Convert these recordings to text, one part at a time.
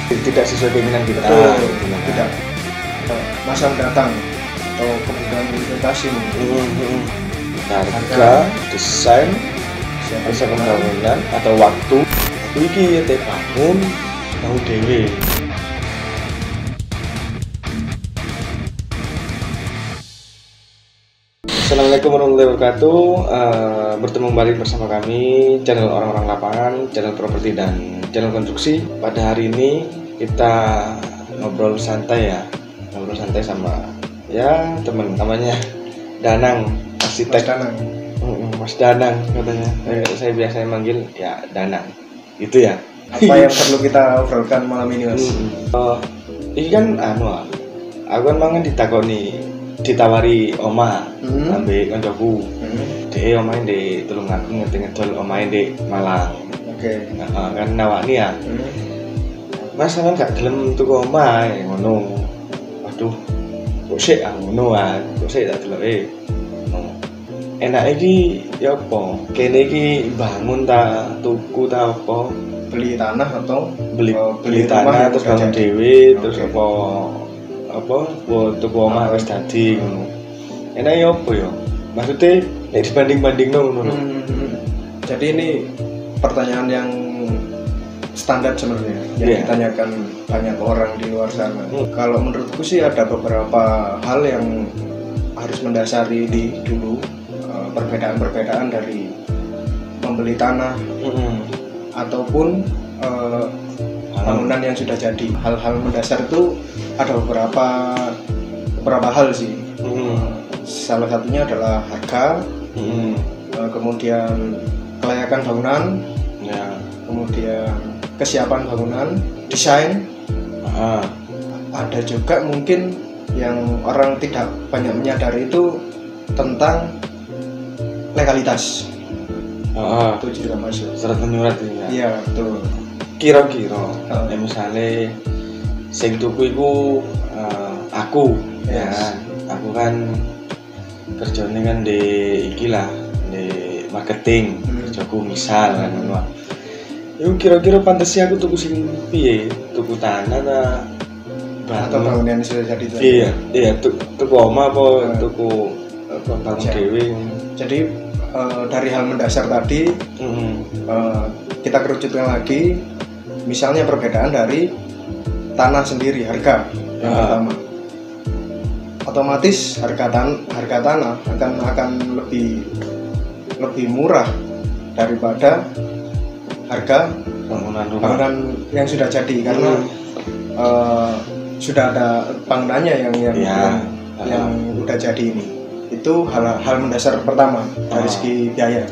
tidak sesuai keinginan kita. Betul, tidak masa mendatang atau kebutuhan investasi harga, desain, masa pembangunan atau waktu iki ya bangun tahu dewe. Assalamualaikum warahmatullahi wabarakatuh. Bertemu kembali bersama kami channel orang-orang lapangan, channel properti dan channel konstruksi. Pada hari ini kita ngobrol santai sama ya teman namanya Danang, arsitek. Mas Danang katanya. Saya biasanya manggil ya Danang. Itu ya. Apa yang perlu kita obrolkan malam ini, Mas? Ini kan aku kan mangan ditawari oma ambek kancaku. Dhek omahe ndek Tulungagung ngedol omahe ndek Malang. Oke. Kan nawani ya. Mas sampean gak gelem tuku omahe ngono. Waduh. Kok sik ngono ah. Kok sik tak deloke. Enake iki ya apa? Kene iki bangun ta tuku ta apa? Beli tanah atau beli tanah terus bangun dhewe terus buat tuku omah wis dadi ngono. Enake opo ya? Maksudnya nek dibanding-bandingno ngono. Jadi ini pertanyaan yang standar sebenarnya yang ditanyakan banyak orang di luar sana. Kalau menurutku sih ada beberapa hal yang harus mendasari dulu perbedaan-perbedaan dari membeli tanah ataupun bangunan yang sudah jadi. Hal-hal mendasar itu ada beberapa hal sih. Salah satunya adalah harga, kemudian kelayakan bangunan, kemudian kesiapan bangunan, desain. Ada juga mungkin yang orang tidak banyak menyadari itu tentang legalitas. Itu juga masuk. Surat menyurat ini ya. Iya, betul. Kira-kira misalnya sing tuku iku aku ya kan. Aku kan kerjane kan di ikilah di marketing, kerjaku misal kan ngono. Iku kira-kira pantes sih aku tuku sing piye? Tuku tanah atau bangunan yang sudah jadi itu. Iya, tuku omah apa tuku bangun dhewe. Jadi dari hal mendasar tadi kita kerucutkan lagi, misalnya perbedaan dari tanah sendiri, harga yang pertama. Otomatis harga tanah akan lebih murah daripada harga bangunan yang sudah jadi karena sudah ada bangunannya yang udah jadi ini. Itu hal mendasar pertama dari segi biaya.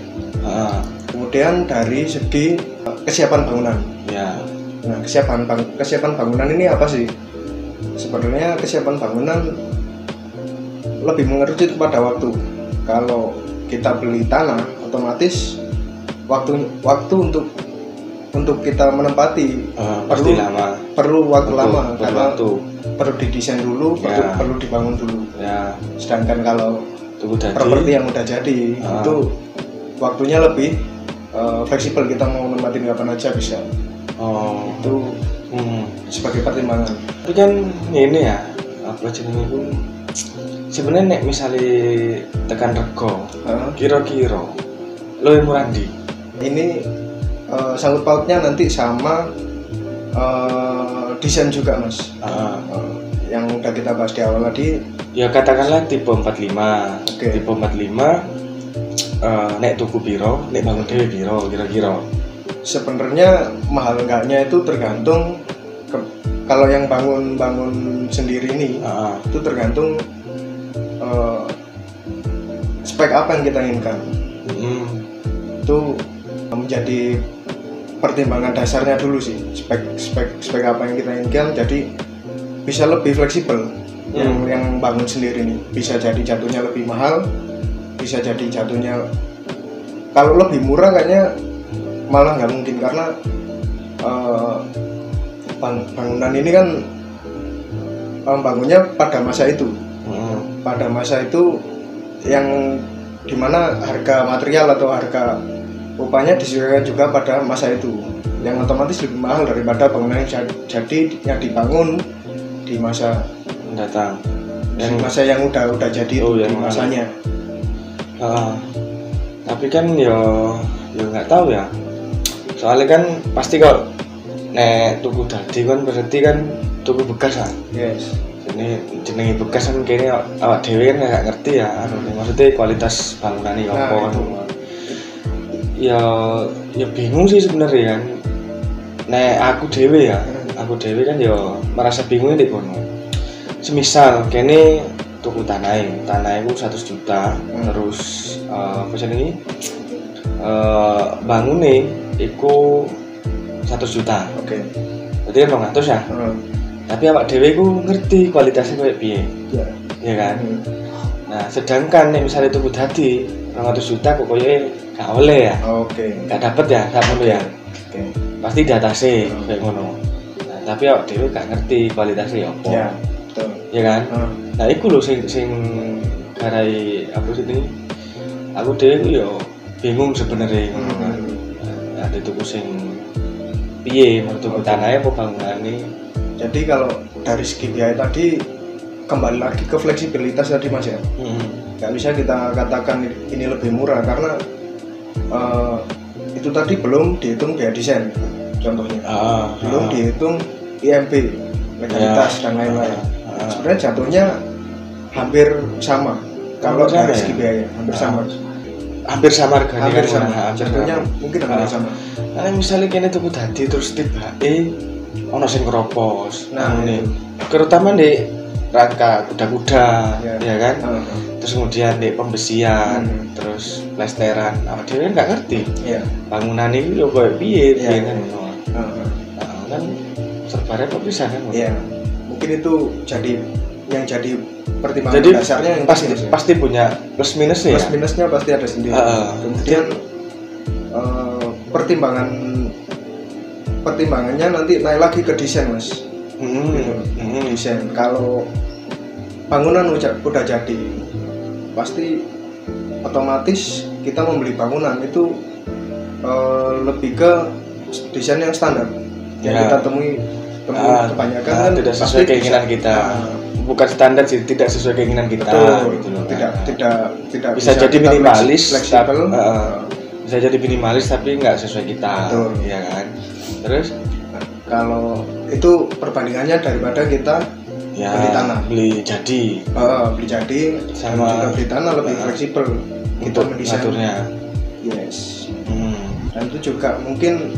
Kemudian dari segi kesiapan bangunan. Nah, kesiapan bangunan ini apa sih? Sebenarnya kesiapan bangunan lebih mengerucut kepada waktu. Kalau kita beli tanah, otomatis waktu untuk kita menempati perlu waktu lama karena perlu didesain dulu, perlu dibangun dulu. Sedangkan kalau properti yang udah jadi itu waktunya lebih fleksibel, kita mau nempatin kapan aja bisa. Itu sebagai pertimbangan. Tapi kan ini ya apa jenenge itu sebenarnya nek misalnya tekan rego kira-kira luwih murah ndi? Ini sangkut pautnya nanti sama desain juga, Mas. Yang udah kita bahas di awal tadi. Ya katakanlah tipe 45. Tipe 45 nek tuku piro, nek bangun dhewe piro kira-kira. Sebenarnya mahal enggaknya itu tergantung kalau yang bangun sendiri ini itu tergantung spek apa yang kita inginkan. Itu menjadi pertimbangan dasarnya dulu sih, spek apa yang kita inginkan. Jadi bisa lebih fleksibel yang bangun sendiri ini, bisa jadi jatuhnya lebih mahal, bisa jadi jatuhnya kalau lebih murah kayaknya malah nggak mungkin karena bangunan ini kan bangunnya pada masa itu. Pada masa itu yang dimana harga material atau harga upahnya disesuaikan juga pada masa itu. yang otomatis lebih mahal daripada bangunan yang jadi yang dibangun di masa mendatang. Di masa yang udah jadi di masanya. Tapi kan yo nggak tahu ya. Soalnya kan pasti kalau nek tuku dadi kan berarti kan tuku bekas kan. Yes. Ini jenenge bekas kan kayaknya awak dhewe kan nggak ngerti ya. Maksudnya kualitas bangunan ini apa kan. Ya bingung sih sebenarnya kan. Nek aku dhewe kan yo merasa bingung di kono. Semisal kene tuku tanah itu 100 juta, terus apa jenenge bangune iku 100 juta. Oke. Berarti kan 200 ya. Tapi awak dhewe ku ngerti kualitasnya kayak piye. Iya. Iya kan? Nah, sedangkan nek misalnya tuku dadi 200 juta kok koyo gak oleh ya. Oke. Gak dapet ya, gak ngono ya. Oke. Pasti di atasnya kayak ngono. Nah, tapi awak dhewe gak ngerti kualitasnya apa. Iya, betul. Iya kan? Nah, iku lho sing garai apa sih ini? Aku dhewe ku yo bingung sebenarnya ngono kan. Nah, tuku sing piye menurut tuku tanahnya apa bangunane. Jadi kalau dari segi biaya tadi kembali lagi ke fleksibilitas tadi Mas ya. Nggak bisa kita katakan ini lebih murah karena itu tadi belum dihitung biaya desain contohnya. Belum dihitung IMB, legalitas dan lain-lain. Sebenarnya jatuhnya hampir sama kalau dari segi biaya, hampir sama. Hampir sama harganya. Hampir sama. Jatuhnya mungkin hampir sama. Karena misalnya kene tuku dadi terus tiba-tiba ono sing keropos. Nah, ini terutama di rangka kuda-kuda, ya kan? Terus kemudian di pembesian, terus plesteran. Awak dhewe nggak ngerti. Bangunan ini yo koyo piye kan. Kan serba repot bisa kan. Iya. Mungkin itu jadi pertimbangan dasarnya yang pasti punya plus minusnya. Plus minusnya pasti ada sendiri. Kemudian pertimbangannya nanti naik lagi ke desain Mas. Desain. Kalau bangunan udah jadi, pasti otomatis kita membeli bangunan itu lebih ke desain yang standar yang kita temui kebanyakan kan tidak sesuai keinginan kita. Bukan standar sih, tidak sesuai keinginan kita. Betul, gitu loh. Tidak bisa jadi minimalis, fleksibel. Bisa jadi minimalis tapi nggak sesuai kita. Betul. Iya kan. Terus kalau itu perbandingannya daripada kita beli tanah, beli jadi sama juga beli tanah lebih fleksibel kita mendesainnya. Yes. Dan itu juga mungkin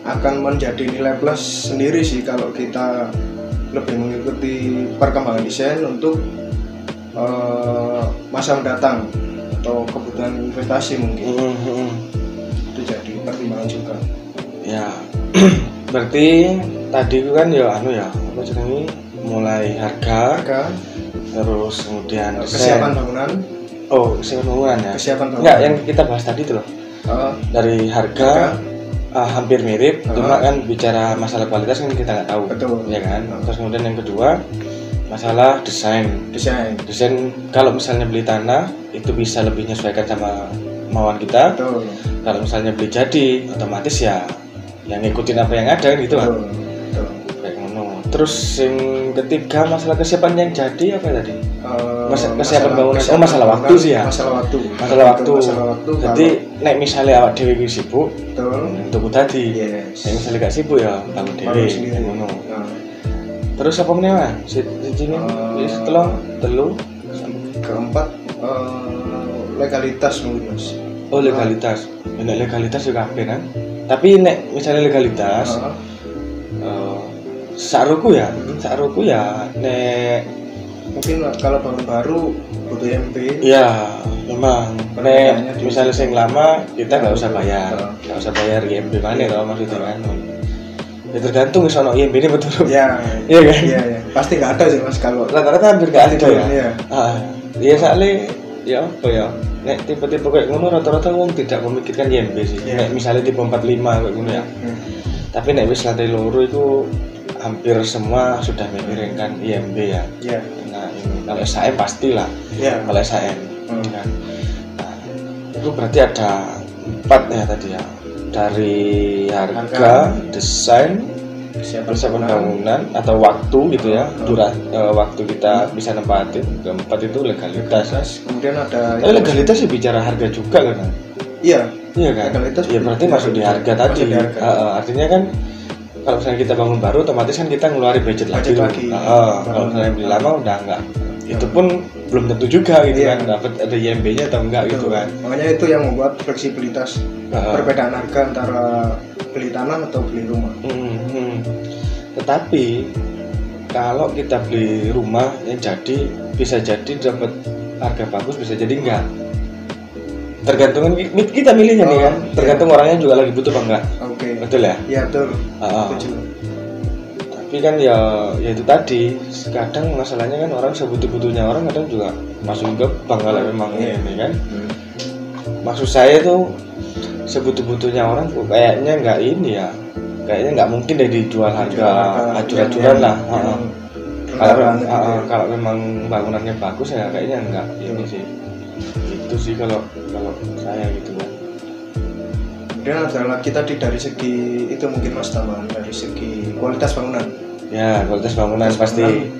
akan menjadi nilai plus sendiri sih kalau kita lebih mengikuti perkembangan desain untuk masa mendatang atau kebutuhan investasi mungkin. Itu jadi pertimbangan juga. Ya, berarti tadi kan apa jenenge mulai harga, terus kemudian kesiapan bangunan. Kesiapan bangunan ya. Kesiapan bangunan. Enggak, yang kita bahas tadi itu loh. Dari harga hampir mirip, cuma kan bicara masalah kualitas kan kita nggak tahu. Betul. Ya kan. Terus kemudian yang kedua masalah desain kalau misalnya beli tanah itu bisa lebih menyesuaikan sama kemauan kita. Betul. Kalau misalnya beli jadi otomatis ya yang ngikutin apa yang ada gitu kan. Kayak ngono. Terus yang ketiga masalah kesiapan yang jadi apa tadi? Kesiapan bangunan. Masalah waktu sih ya. Masalah waktu. Jadi nek misalnya awak dhewe sibuk, tuku tadi. Yes. Nek misalnya gak sibuk ya bangun dhewe ngono. Terus apa meneh Mas? Siji setelah telu keempat legalitas mungkin Mas. Legalitas. Nek legalitas juga kabeh kan. Tapi nek misalnya legalitas saruku ya nek mungkin kalau bangun baru butuh IMB. Iya, memang. Nek misalnya sing lama kita nggak usah bayar IMB mana kalau maksudnya kan. Ya tergantung sono IMB ini betul. Iya kan? Iya. Pasti nggak ada sih Mas kalau. Rata-rata hampir nggak ada ya. Iya. Iya soalnya ya apa ya. Nek tipe-tipe kayak ngono rata-rata wong tidak memikirkan IMB sih. Nek misalnya tipe 45 kayak ngono ya. Tapi nek wis lantai loro itu hampir semua sudah memikirkan IMB ya. Iya. Nah, ini kalau SAM pastilah. Iya. Kalau SAM kan. Nah, itu berarti ada 4 ya tadi ya. dari harga, desain, persiapan bangunan atau waktu gitu ya, waktu kita bisa nempatin. Keempat itu legalitas. Kemudian ada legalitas sih bicara harga juga kan? Iya kan? Legalitas ya berarti masuk di harga tadi. Artinya kan kalau misalnya kita bangun baru, otomatis kan kita ngeluarin budget lagi. Kalau misalnya beli lama udah enggak. Itu pun belum tentu juga gitu kan, dapat ada IMB-nya atau enggak gitu kan. Makanya itu yang membuat fleksibilitas perbedaan harga antara beli tanah atau beli rumah. Tetapi kalau kita beli rumah yang jadi, bisa jadi dapat harga bagus, bisa jadi enggak. Tergantung kita milihnya nih kan, tergantung orangnya juga lagi butuh apa enggak. Betul ya? Iya betul. Tapi kan ya itu tadi, kadang masalahnya kan orang sebutuh-butuhnya orang kadang juga masuk ke bank kalau memang ini kan. Maksud saya tuh sebutuh-butunya orang kayaknya nggak ini ya, kayaknya nggak mungkin deh dijual harga acur-acuran lah. Kalau memang bangunannya bagus ya kayaknya nggak ini sih. Itu sih kalau saya gitu kan. Kemudian ada lagi tadi dari segi itu mungkin Mas tambahan dari segi kualitas bangunan. Ya kualitas bangunan pasti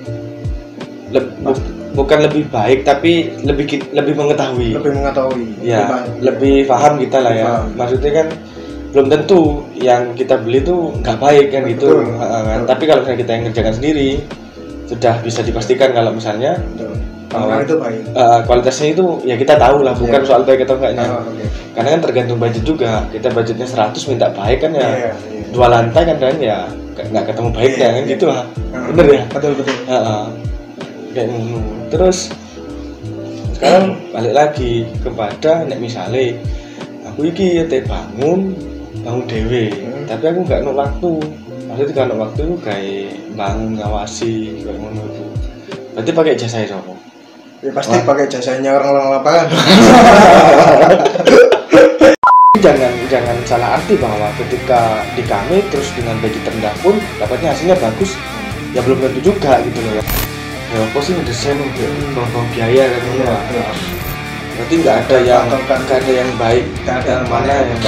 bukan lebih baik tapi lebih mengetahui. Ya lebih paham kita lah ya. Maksudnya kan belum tentu yang kita beli tuh nggak baik kan gitu. Betul. Tapi kalau misalnya kita yang ngerjakan sendiri sudah bisa dipastikan kalau misalnya itu baik. Kualitasnya itu ya kita tahu lah, bukan soal baik atau enggaknya. Karena kan tergantung budget juga. Kita budgetnya 100 minta baik kan ya. 2 lantai kan ya nggak ketemu baiknya kan gitu lah. Bener ya? Betul. Kayak terus sekarang balik lagi kepada misalnya aku iki bangun dewe, tapi aku nggak ada waktu. Maksudnya kalau waktu itu kayak bangun ngawasi kayak ngono itu. Berarti pakai jasa itu apa? Ya pasti pakai jasanya orang-orang lapangan. Jangan salah arti bahwa ketika di kami terus dengan budget rendah pun dapatnya hasilnya bagus, ya belum tentu juga gitu loh ya. Ya apa sih desain bang biaya kan ya. Berarti nggak ada yang baik, nggak ada yang mana yang